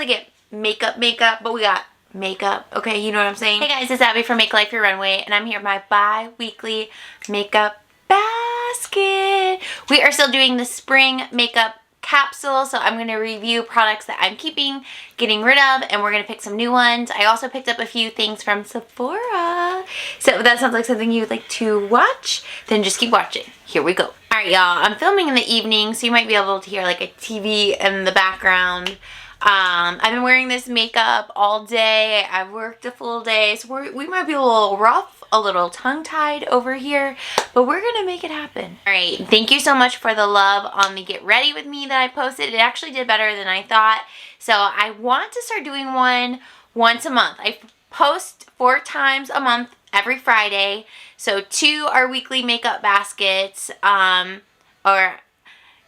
really get makeup, but we got makeup. Okay, you know what I'm saying? Hey guys, it's Abby from Make Life Your Runway, and I'm here with my bi-weekly makeup basket. We are still doing the spring makeup capsule, so I'm going to review products that I'm keeping, getting rid of, and we're going to pick some new ones. I also picked up a few things from Sephora. So if that sounds like something you would like to watch, then just keep watching. Here we go. Alright y'all, I'm filming in the evening, so you might be able to hear like a TV in the background. I've been wearing this makeup all day. I've worked a full day, so we might be a little rough, a little tongue-tied over here, but we're gonna make it happen. All right, thank you so much for the love on the Get Ready With Me that I posted. It actually did better than I thought, so I want to start doing one once a month. I post 4 times a month every Friday, so 2 are weekly makeup baskets, or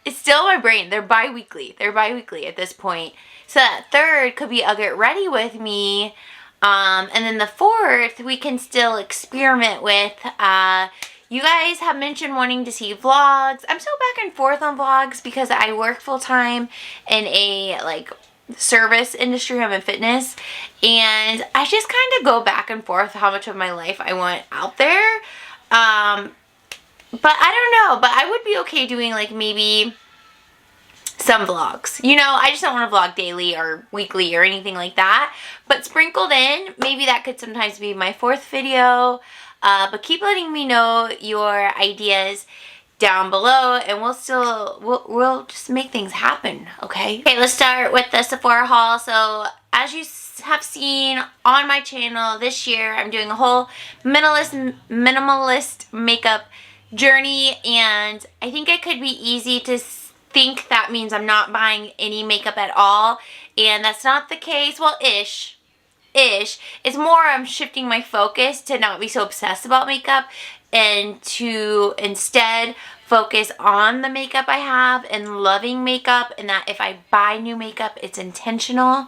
it's still in my brain. They're bi-weekly. They're bi-weekly at this point. So that 3rd could be a Get Ready With Me. And then the 4th, we can still experiment with. You guys have mentioned wanting to see vlogs. I'm so back and forth on vlogs because I work full-time in a, like, service industry. I'm in fitness. And I just kind of go back and forth how much of my life I want out there. But I don't know. But I would be okay doing, like, maybe some vlogs. You know, I just don't want to vlog daily or weekly or anything like that. But sprinkled in, maybe that could sometimes be my 4th video. But keep letting me know your ideas down below, and we'll just make things happen, okay? Okay, let's start with the Sephora haul. So as you have seen on my channel this year, I'm doing a whole minimalist makeup journey, and I think it could be easy to think that means I'm not buying any makeup at all, and that's not the case. Well, ish. It's more I'm shifting my focus to not be so obsessed about makeup and to instead focus on the makeup I have and loving makeup, and that if I buy new makeup, it's intentional,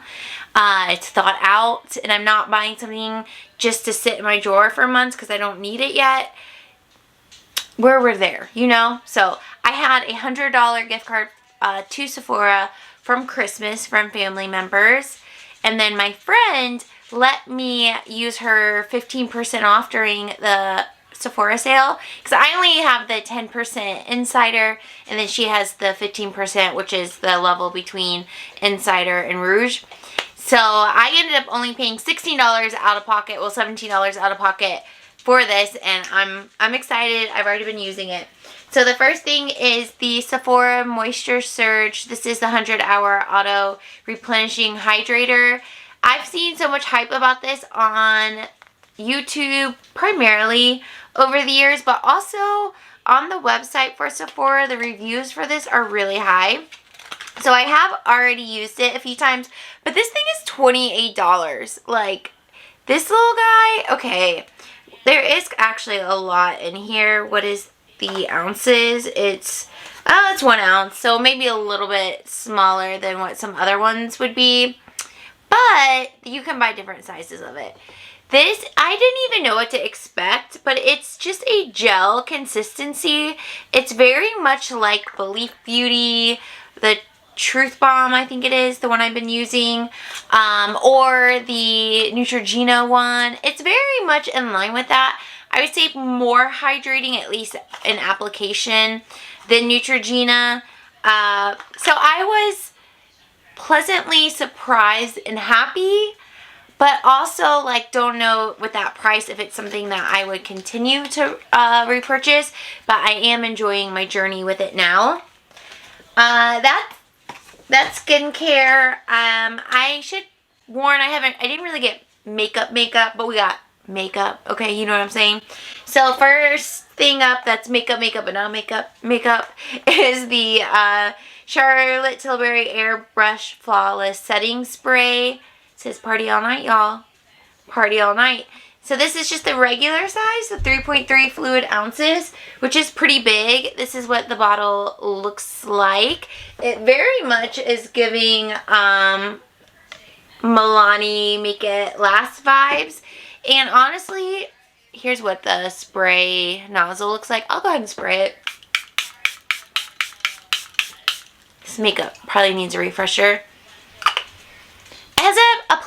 it's thought out, and I'm not buying something just to sit in my drawer for months because I don't need it yet. We're there, you know? So I had a $100 gift card to Sephora from Christmas from family members, and then my friend let me use her 15% off during the Sephora sale, because I only have the 10% Insider, and then she has the 15%, which is the level between Insider and Rouge. So I ended up only paying $16 out of pocket, well, $17 out of pocket for this, and I'm excited. I've already been using it. So the first thing is the Sephora Moisture Surge. This is the 100-hour auto replenishing hydrator. I've seen so much hype about this on YouTube primarily over the years, but also on the website for Sephora, the reviews for this are really high. So I have already used it a few times, but this thing is $28. Like, this little guy, okay, there is actually a lot in here. What is the ounces? It's 1 ounce, so maybe a little bit smaller than what some other ones would be. But you can buy different sizes of it. This, I didn't even know what to expect, but it's just a gel consistency. It's very much like Belief Beauty, the Truth Bomb, I think it is, the one I've been using, or the Neutrogena one. It's very much in line with that. I would say more hydrating, at least in application, than Neutrogena. So I was pleasantly surprised and happy, but also, like, don't know with that price if it's something that I would continue to repurchase, but I am enjoying my journey with it now. That's skincare. I should warn, I didn't really get makeup, but we got makeup, okay, you know what I'm saying? So first thing up that's makeup, but not makeup, is the Charlotte Tilbury Airbrush Flawless Setting Spray. It says party all night, y'all. Party all night. So this is just the regular size, the 3.3 fluid ounces, which is pretty big. This is what the bottle looks like. It very much is giving Milani Make It Last vibes. And honestly, here's what the spray nozzle looks like. I'll go ahead and spray it. This makeup probably needs a refresher.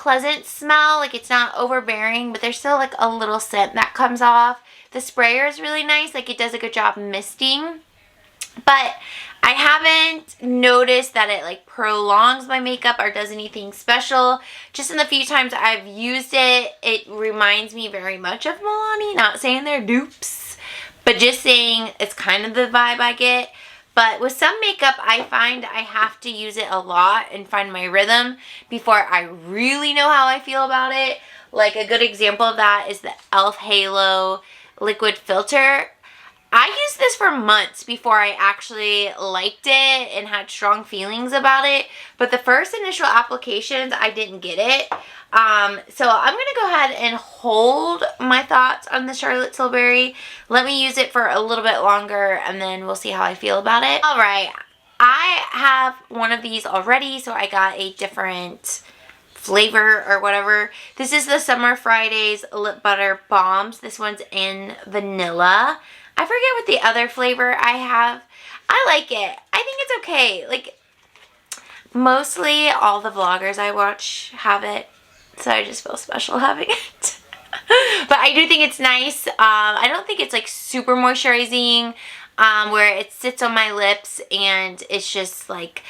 pleasant smell. Like, it's not overbearing, but there's still like a little scent that comes off. The sprayer is really nice. Like, it does a good job misting. But I haven't noticed that it like prolongs my makeup or does anything special. Just in the few times I've used it, it reminds me very much of Milani. Not saying they're dupes, but just saying it's kind of the vibe I get. But with some makeup, I find I have to use it a lot and find my rhythm before I really know how I feel about it. Like, a good example of that is the e.l.f. Halo liquid filter. I used this for months before I actually liked it and had strong feelings about it. But the first initial applications, I didn't get it. So I'm going to go ahead and hold my thoughts on the Charlotte Tilbury. Let me use it for a little bit longer and then we'll see how I feel about it. Alright, I have one of these already, so I got a different flavor or whatever. This is the Summer Fridays Lip Butter Bombs. This one's in vanilla. I forget what the other flavor I have. I like it. I think it's okay. Like, mostly all the vloggers I watch have it, so I just feel special having it. But I do think it's nice. I don't think it's like super moisturizing, where it sits on my lips and it's just like,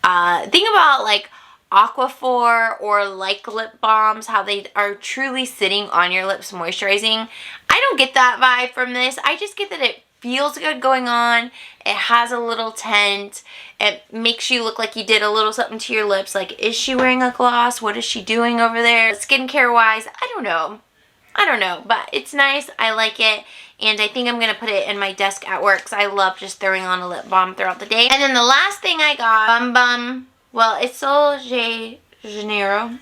think about like Aquaphor or like lip balms, how they are truly sitting on your lips moisturizing. I don't get that vibe from this. I just get that it feels good going on. It has a little tint. It makes you look like you did a little something to your lips. Like, is she wearing a gloss? What is she doing over there? Skincare wise, I don't know. But it's nice. I like it. And I think I'm going to put it in my desk at work because I love just throwing on a lip balm throughout the day. And then the last thing I got, well, it's Sol de Janeiro.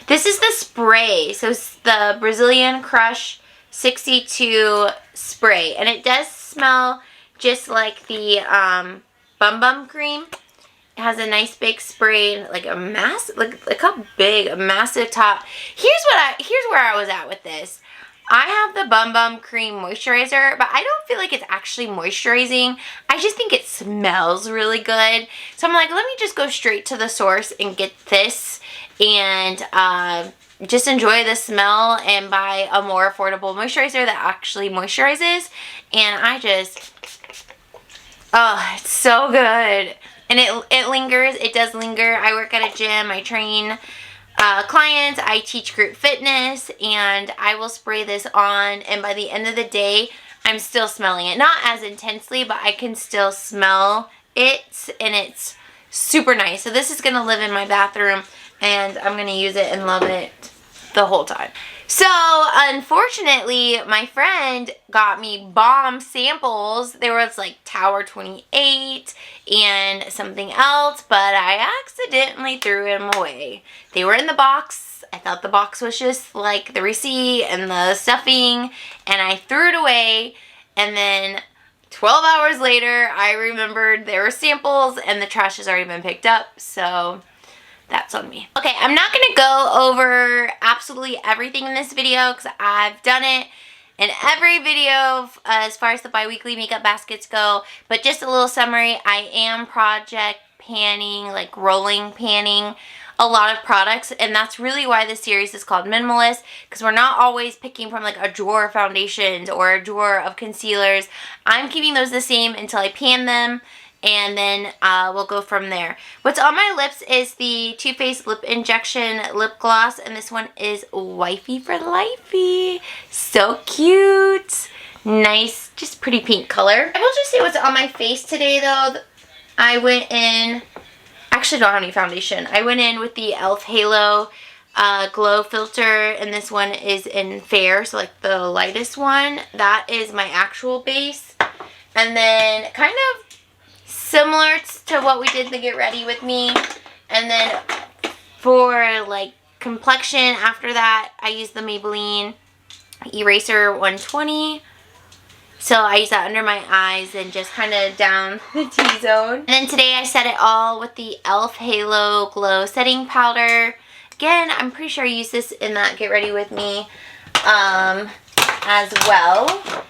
This is the spray. So it's the Brazilian Crush 62 spray. And it does smell just like the Bum Bum cream. It has a nice big spray, like a massive, like how big, a massive top. Here's where I was at with this. I have the Bum Bum Cream Moisturizer, but I don't feel like it's actually moisturizing. I just think it smells really good. So I'm like, let me just go straight to the source and get this and just enjoy the smell and buy a more affordable moisturizer that actually moisturizes. And I just, oh, it's so good. And it lingers. It does linger. I work at a gym. I train clients. I teach group fitness, and I will spray this on, and by the end of the day, I'm still smelling it. Not as intensely, but I can still smell it, and it's super nice. So this is going to live in my bathroom, and I'm going to use it and love it the whole time. So, unfortunately, my friend got me bomb samples. There was like Tower 28 and something else, but I accidentally threw them away. They were in the box. I thought the box was just like the receipt and the stuffing, and I threw it away. And then 12 hours later, I remembered there were samples and the trash has already been picked up, so that's on me. Okay, I'm not going to go over absolutely everything in this video because I've done it in every video as far as the bi-weekly makeup baskets go, but just a little summary. I am project panning, like rolling panning a lot of products, and that's really why this series is called Minimalist, because we're not always picking from like a drawer of foundations or a drawer of concealers. I'm keeping those the same until I pan them, and then we'll go from there. What's on my lips is the Too Faced Lip Injection Lip Gloss, and this one is Wifey for Lifey. So cute. Nice, just pretty pink color. I will just say what's on my face today, though. I went in, actually don't have any foundation. I went in with the e.l.f. Halo Glow Filter, and this one is in Fair, so like the lightest one. That is my actual base. And then kind of similar to what we did in the Get Ready With Me. And then for like complexion after that, I use the Maybelline Eraser 120. So I use that under my eyes and just kind of down the T-zone. And then today I set it all with the e.l.f. Halo Glow Setting Powder. Again, I'm pretty sure I used this in that Get Ready With Me as well.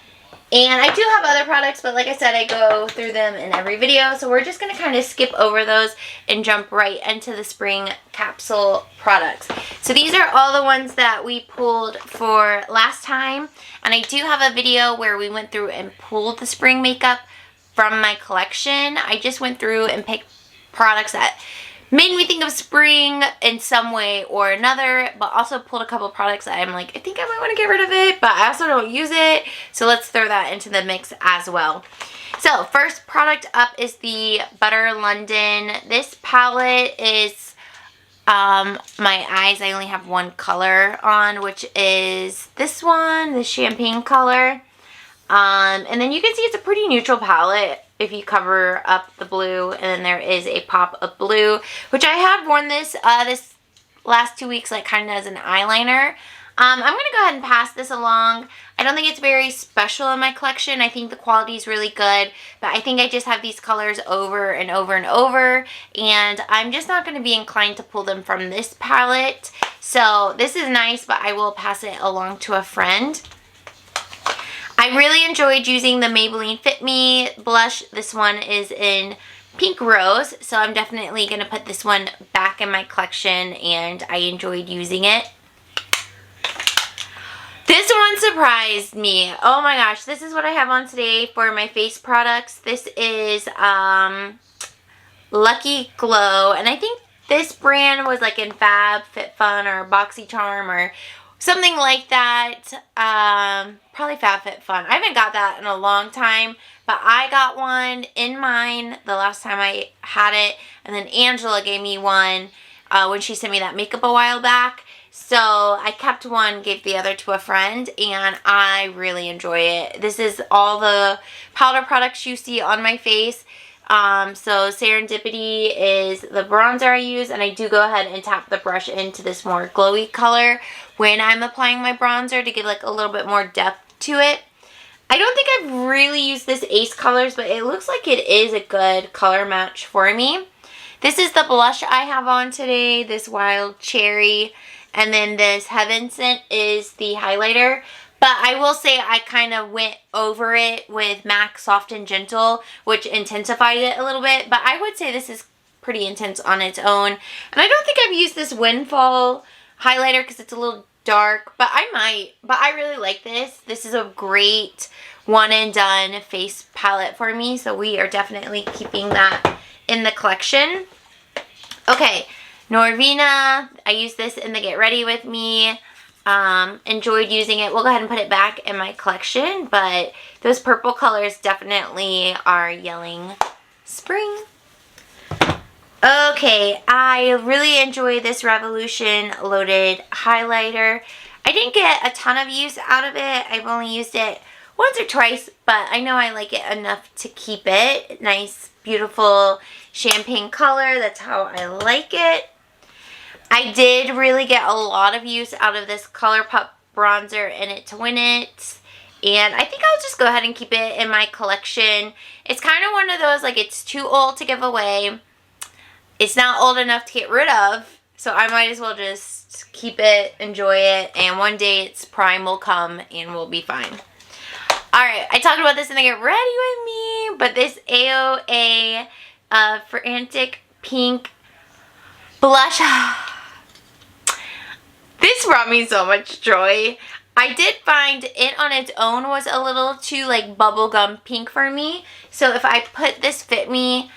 And I do have other products, but like I said, I go through them in every video. So we're just going to kind of skip over those and jump right into the spring capsule products. So these are all the ones that we pulled for last time. And I do have a video where we went through and pulled the spring makeup from my collection. I just went through and picked products that made me think of spring in some way or another, but also pulled a couple of products that I'm like, I think I might want to get rid of it, but I also don't use it. So let's throw that into the mix as well. So first product up is the Butter London. This palette is my eyes. I only have one color on, which is this one, the champagne color. And then you can see it's a pretty neutral palette if you cover up the blue, and then there is a pop of blue, which I have worn this this last 2 weeks, like kind of as an eyeliner. I'm going to go ahead and pass this along. I don't think it's very special in my collection. I think the quality is really good, but I think I just have these colors over and over and over, and I'm just not going to be inclined to pull them from this palette. So this is nice, but I will pass it along to a friend. I really enjoyed using the Maybelline Fit Me blush. This one is in Pink Rose, so I'm definitely going to put this one back in my collection, and I enjoyed using it. This one surprised me. Oh my gosh, this is what I have on today for my face products. This is Lucky Glow, and I think this brand was like in FabFitFun or BoxyCharm or something like that. Probably FabFitFun. I haven't got that in a long time, but I got one in mine the last time I had it, and then Angela gave me one when she sent me that makeup a while back. So I kept one, gave the other to a friend, and I really enjoy it. This is all the powder products you see on my face. So Serendipity is the bronzer I use, and I do go ahead and tap the brush into this more glowy color when I'm applying my bronzer to give like a little bit more depth to it. I don't think I've really used this Ace Colors, but it looks like it is a good color match for me. This is the blush I have on today, this Wild Cherry, and then this Heaven Scent is the highlighter. But I will say I kind of went over it with MAC Soft and Gentle, which intensified it a little bit. But I would say this is pretty intense on its own. And I don't think I've used this Windfall highlighter because it's a little dark, but I might. But I really like this. This is a great one and done face palette for me. So we are definitely keeping that in the collection. Okay, Norvina. I use this in the Get Ready With Me. Enjoyed using it. We'll go ahead and put it back in my collection, but those purple colors definitely are yelling spring. Okay, I really enjoy this Revolution Loaded Highlighter. I didn't get a ton of use out of it. I've only used it once or twice, but I know I like it enough to keep it. Nice, beautiful champagne color. That's how I like it. I did really get a lot of use out of this ColourPop bronzer in It to Win It. And I think I'll just go ahead and keep it in my collection. It's kind of one of those, like, it's too old to give away. It's not old enough to get rid of. So I might as well just keep it, enjoy it, and one day its prime will come and we'll be fine. Alright, I talked about this in the Get Ready With Me, but this AOA Frantic Pink blush... This brought me so much joy. I did find it on its own was a little too like bubblegum pink for me. So if I put this Fit Me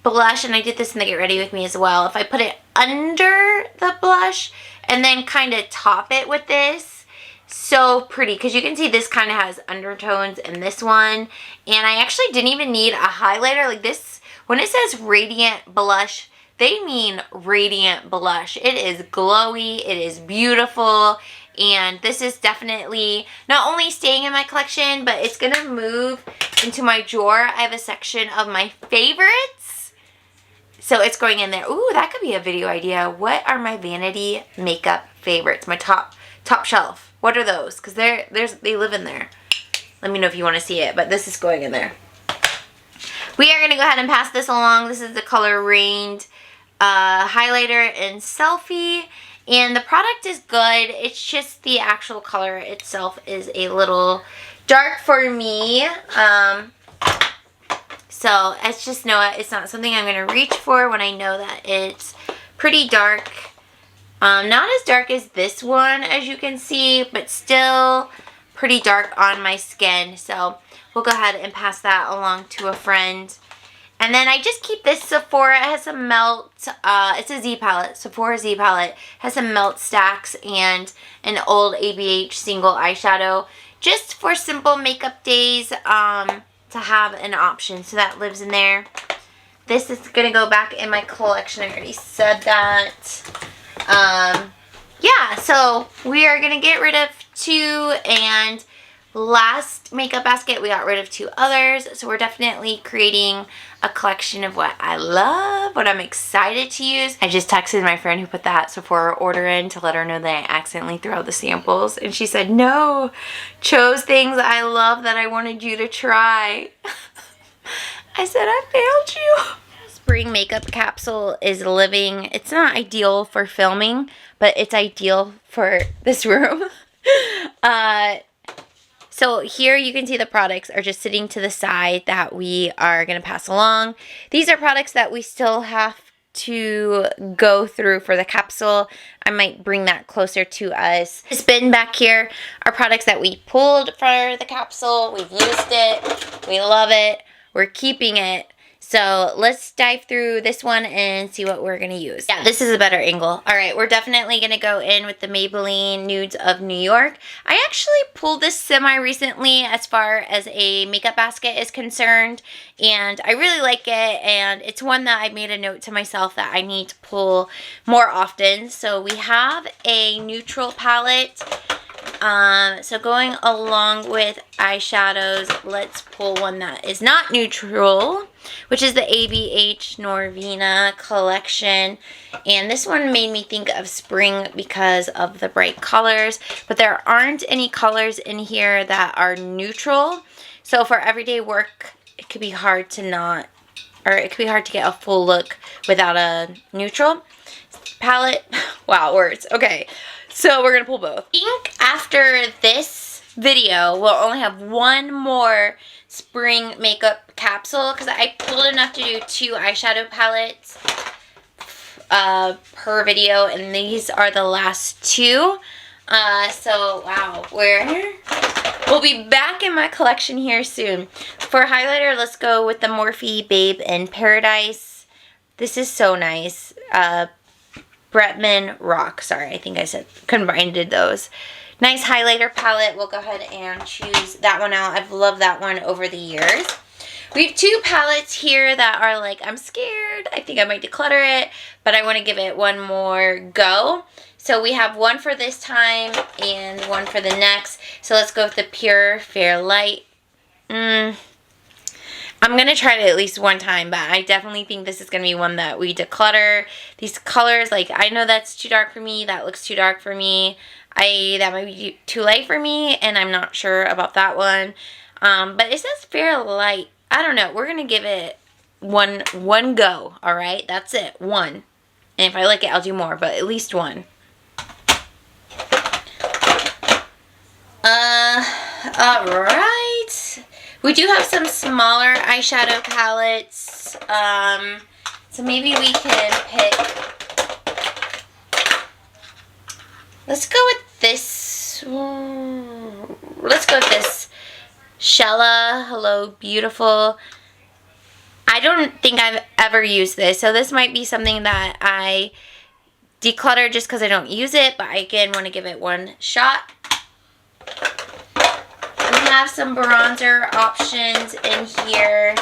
blush, and I did this in the Get Ready With Me as well, if I put it under the blush and then kind of top it with this, so pretty. Because you can see this kind of has undertones in this one. And I actually didn't even need a highlighter. Like this, when it says Radiant Blush, they mean radiant blush. It is glowy, it is beautiful, and this is definitely not only staying in my collection, but it's gonna move into my drawer. I have a section of my favorites, so it's going in there. Ooh, that could be a video idea. What are my Vanity makeup favorites? My top shelf. What are those? Because they live in there. Let me know if you want to see it, but this is going in there. We are gonna go ahead and pass this along. This is the color Rained highlighter in Selfie, and the product is good. It's just the actual color itself is a little dark for me. So I just know it's not something I'm going to reach for when I know that it's pretty dark. Not as dark as this one, as you can see, but still pretty dark on my skin. So we'll go ahead and pass that along to a friend. And then I just keep this Sephora. It has some melt. It's a Z palette. Sephora Z palette. It has some melt stacks and an old ABH single eyeshadow. Just for simple makeup days to have an option. So that lives in there. This is going to go back in my collection. I already said that. Yeah, so we are going to get rid of 2, and last makeup basket we got rid of 2 others. So we're definitely creating a collection of what I love, what I'm excited to use. I just texted my friend who put that Sephora order in to let her know that I accidentally threw out the samples, and she said, no, chose things I love that I wanted you to try. I said, I failed you. Spring makeup capsule is living. It's not ideal for filming, but it's ideal for this room. So here you can see the products are just sitting to the side that we are going to pass along. These are products that we still have to go through for the capsule. I might bring that closer to us. This bin back here are products that we pulled for the capsule. We've used it. We love it. We're keeping it. So let's dive through this one and see what we're going to use. Yeah, this is a better angle. All right, we're definitely going to go in with the Maybelline Nudes of New York. I actually pulled this semi-recently as far as a makeup basket is concerned, and I really like it, and it's one that I made a note to myself that I need to pull more often. So we have a neutral palette. So going along with eyeshadows, let's pull one that is not neutral, which is the ABH Norvina collection. And this one made me think of spring because of the bright colors, but there aren't any colors in here that are neutral. So for everyday work, it could be hard to get a full look without a neutral palette. Wow, words. Okay. So we're going to pull both. I think after this video, we'll only have one more spring makeup capsule because I pulled enough to do 2 eyeshadow palettes per video, and these are the last 2. So, wow, we'll be back in my collection here soon. For highlighter, let's go with the Morphe Babe in Paradise. This is so nice. Bretman Rock. Sorry, I think I said combined those. Nice highlighter palette. We'll go ahead and choose that one out. I've loved that one over the years. We have 2 palettes here that are like, I'm scared. I think I might declutter it, but I want to give it one more go. So we have one for this time and one for the next. So let's go with the Pure Fair Light. I'm going to try it at least one time, but I definitely think this is going to be one that we declutter. These colors, like, I know that's too dark for me. That looks too dark for me. That might be too light for me, and I'm not sure about that one. But it says Fair Light. I don't know. We're going to give it one go, all right? That's it. 1. And if I like it, I'll do more, but at least 1. All right. We do have some smaller eyeshadow palettes, so maybe we can pick, let's go with this, Shella Hello Beautiful. I don't think I've ever used this, so this might be something that I declutter just because I don't use it, but I again want to give it one shot. We have some bronzer options in here.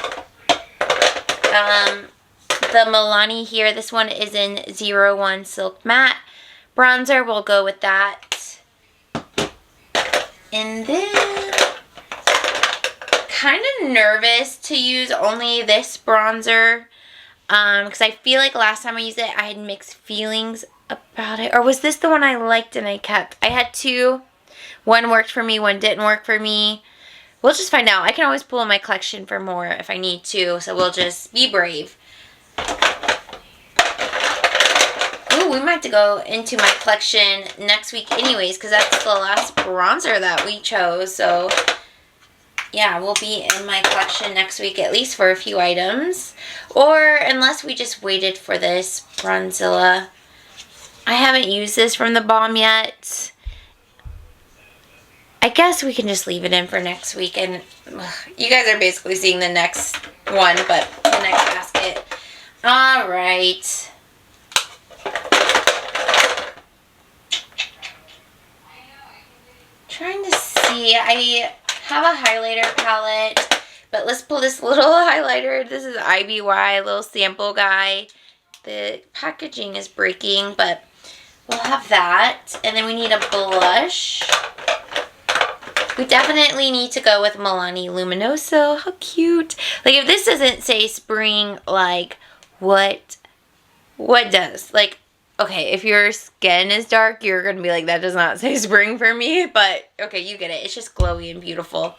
The Milani here, this one is in 01 Silk Matte bronzer. We'll go with that. And then, kind of nervous to use only this bronzer because I feel like last time I used it, I had mixed feelings about it. Or was this the one I liked and I kept? I had 2. One worked for me, one didn't work for me. We'll just find out. I can always pull in my collection for more if I need to, so we'll just be brave. Ooh, we might have to go into my collection next week anyways, because that's the last bronzer that we chose, so yeah, will be in my collection next week, at least for a few items. Or unless we just waited for this Bronzilla. I haven't used this from the Balm yet. I guess we can just leave it in for next week. And you guys are basically seeing the next one, but the next basket. Alright. Trying to see. I have a highlighter palette, but let's pull this little highlighter. This is IBY, little sample guy. The packaging is breaking, but we'll have that. And then we need a blush. We definitely need to go with Milani Luminoso. How cute. Like, if this doesn't say spring, like, what does? Like, okay, if your skin is dark, you're going to be like, that does not say spring for me. But, okay, you get it. It's just glowy and beautiful.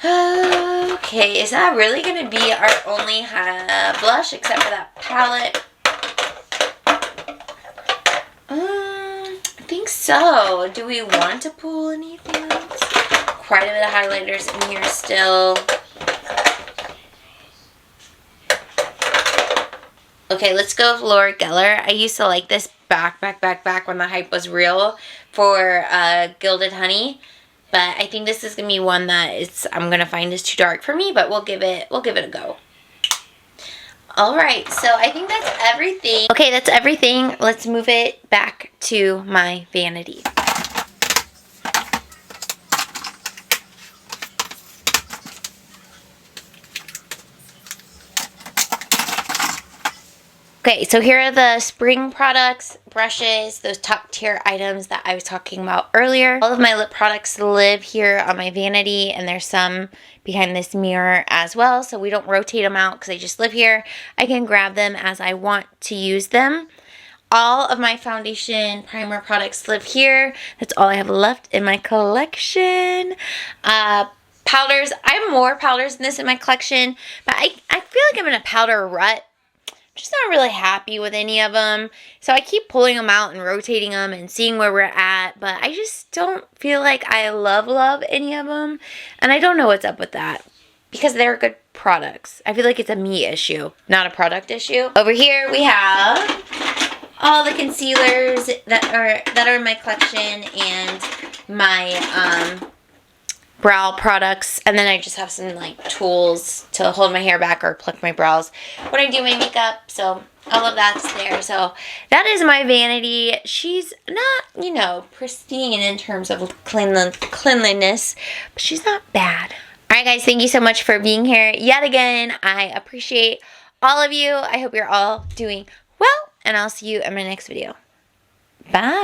Okay, is that really going to be our only blush except for that palette? I think so. Do we want to pull anything else? Quite a bit of highlighters in here still. Okay, let's go with Laura Geller. I used to like this back when the hype was real for Gilded Honey. But I think this is going to be one that I'm going to find is too dark for me, but we'll give it a go. Alright, so I think that's everything. Okay, that's everything. Let's move it back to my vanity. Okay, so here are the spring products, brushes, those top tier items that I was talking about earlier. All of my lip products live here on my vanity, and there's some behind this mirror as well, so we don't rotate them out because they just live here. I can grab them as I want to use them. All of my foundation primer products live here. That's all I have left in my collection. Powders, I have more powders than this in my collection, but I feel like I'm in a powder rut. Just not really happy with any of them, so I keep pulling them out and rotating them and seeing where we're at, but I just don't feel like I love any of them, and I don't know what's up with that, because they're good products. I feel like it's a me issue, not a product issue. Over here we have all the concealers that are in my collection and my brow products, and then I just have some like tools to hold my hair back or pluck my brows when I do my makeup, so all of that's there. So that is my vanity. She's not, you know, pristine in terms of cleanliness, but she's not bad. Alright guys, thank you so much for being here yet again. I appreciate all of you. I hope you're all doing well, and I'll see you in my next video. Bye!